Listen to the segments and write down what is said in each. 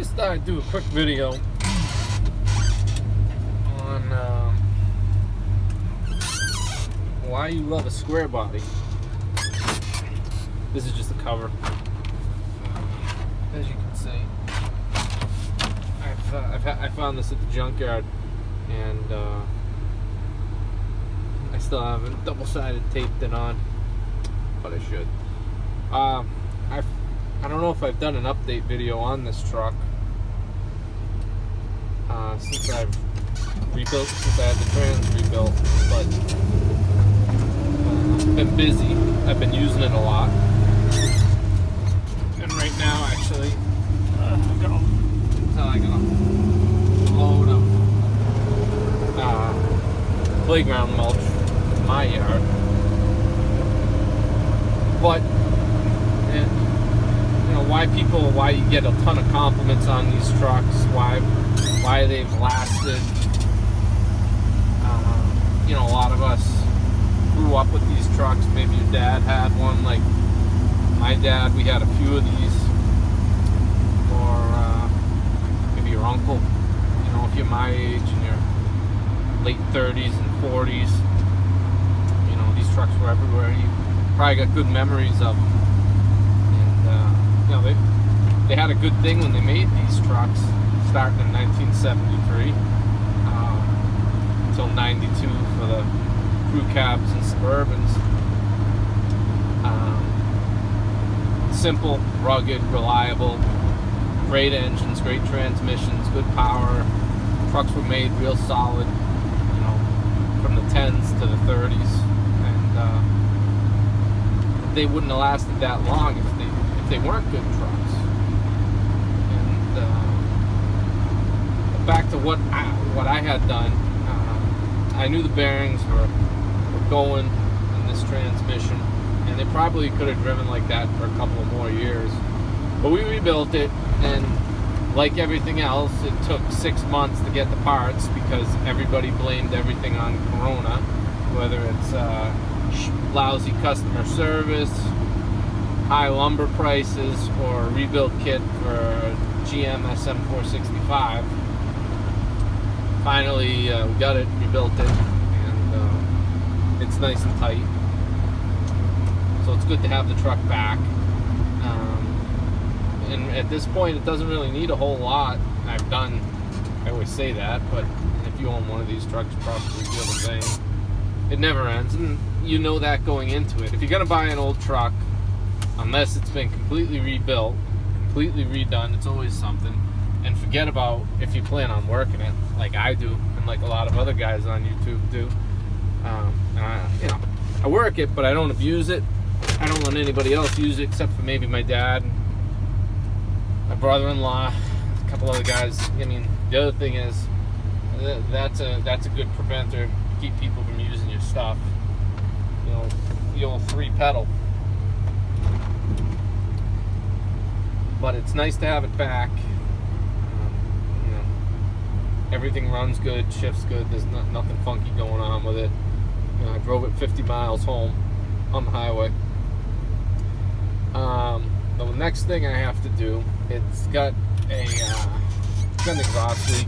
just thought I'd do a quick video on why you love a square body. This is just the cover. As you can see, I found this at the junkyard, and I still haven't double-sided taped it on, but I should. I don't know if I've done an update video on this truck since I've rebuilt, since I had the trans rebuilt, but I've been busy. I've been using it a lot. And right now, actually, I got a load of playground mulch in my yard. But, why you get a ton of compliments on these trucks, why they've lasted. A lot of us grew up with these trucks. Maybe your dad had one, like my dad. We had a few of these, or maybe your uncle. If you're my age and you're late 30s and 40s, these trucks were everywhere. You probably got good memories of them. And they had a good thing when they made these trucks, starting in 1973 until 92 for the crew cabs and Suburbans. Simple, rugged, reliable, great engines, great transmissions, good power. Trucks were made real solid, from the 10s to the 30s, and they wouldn't have lasted that long if they weren't good trucks. And back to what I had done, I knew the bearings were going in this transmission, and they probably could have driven like that for a couple of more years. But we rebuilt it, and like everything else, it took 6 months to get the parts because everybody blamed everything on Corona, whether it's lousy customer service, high lumber prices, or a rebuild kit for a GM SM465. Finally, we got it, rebuilt it, and it's nice and tight. So it's good to have the truck back. And at this point, it doesn't really need a whole lot. I always say that, but if you own one of these trucks, you probably feel the same. It never ends, and you know that going into it. If you're going to buy an old truck, unless it's been completely rebuilt, completely redone, it's always something. And forget about if you plan on working it, like I do, and like a lot of other guys on YouTube do. I work it, but I don't abuse it. I don't let anybody else use it except for maybe my dad, my brother-in-law, a couple other guys. The other thing is that's a good preventer to keep people from using your stuff. The old 3-pedal. But it's nice to have it back. Everything runs good, shifts good. There's nothing funky going on with it. I drove it 50 miles home on the highway. The next thing I have to do, it's got an exhaust leak.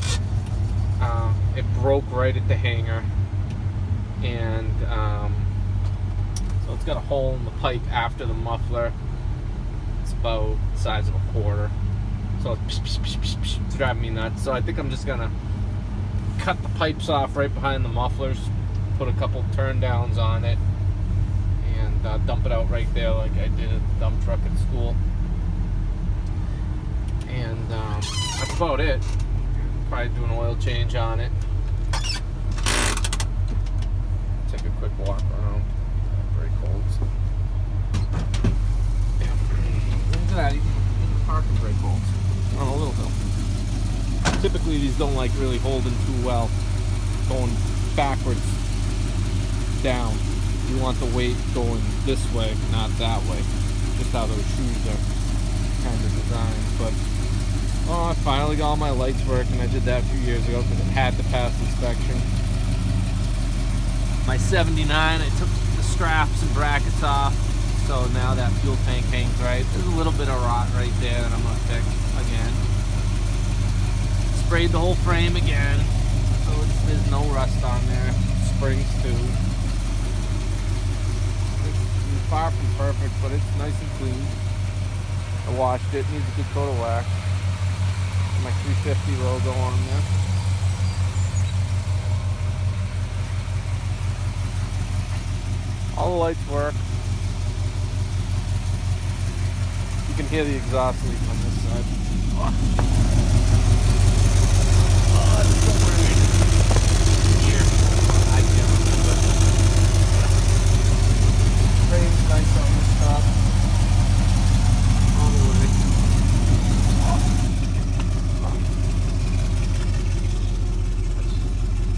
It broke right at the hanger, and so it's got a hole in the pipe after the muffler. It's about the size of a quarter, so it's driving me nuts. So I think I'm just gonna cut the pipes off right behind the mufflers, put a couple turn downs on it, and dump it out right there like I did at the dump truck at school. And that's about it. Probably do an oil change on it. Take a quick walk around. Brake holds. Yeah. Look at that. Even parking brake holds. Oh, a little bit. Typically these don't like really holding too well. Going backwards down. You want the weight going this way, not that way. Just how those shoes are kind of designed. But I finally got all my lights working. I did that a few years ago because it had to pass inspection. My 79, I took the straps and brackets off, so now that fuel tank hangs right. There's a little bit of rot right there that I'm going to fix again. sprayed the whole frame again, so there's no rust on there. Springs too. It's far from perfect, but it's nice and clean. I washed it, needs a good coat of wax. My 350 logo on there. All the lights work. You can hear the exhaust leak on this side. Oh, it's so weird. Here. I can't remember. Frame's nice on this top. All the way.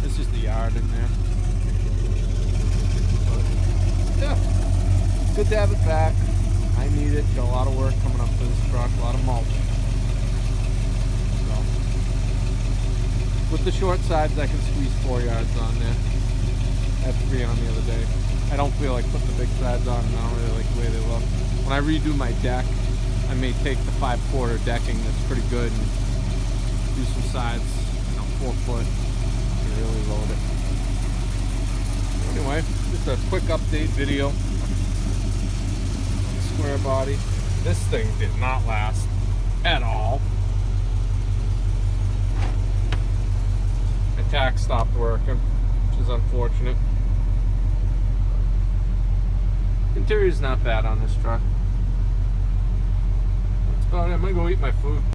It's just the yard in there. But, yeah. Good to have it back. I need it. Got a lot of work coming up for this truck, a lot of mulch. So, with the short sides, I can squeeze 4 yards on there. I had 3 on the other day. I don't feel like putting the big sides on, and I don't really like the way they look. When I redo my deck, I may take the 5/4 decking that's pretty good and do some sides, 4 foot, and really load it. Anyway, just a quick update video. Square body. This thing did not last at all. My tack stopped working, which is unfortunate. Interior's not bad on this truck. That's about it. I'm gonna go eat my food.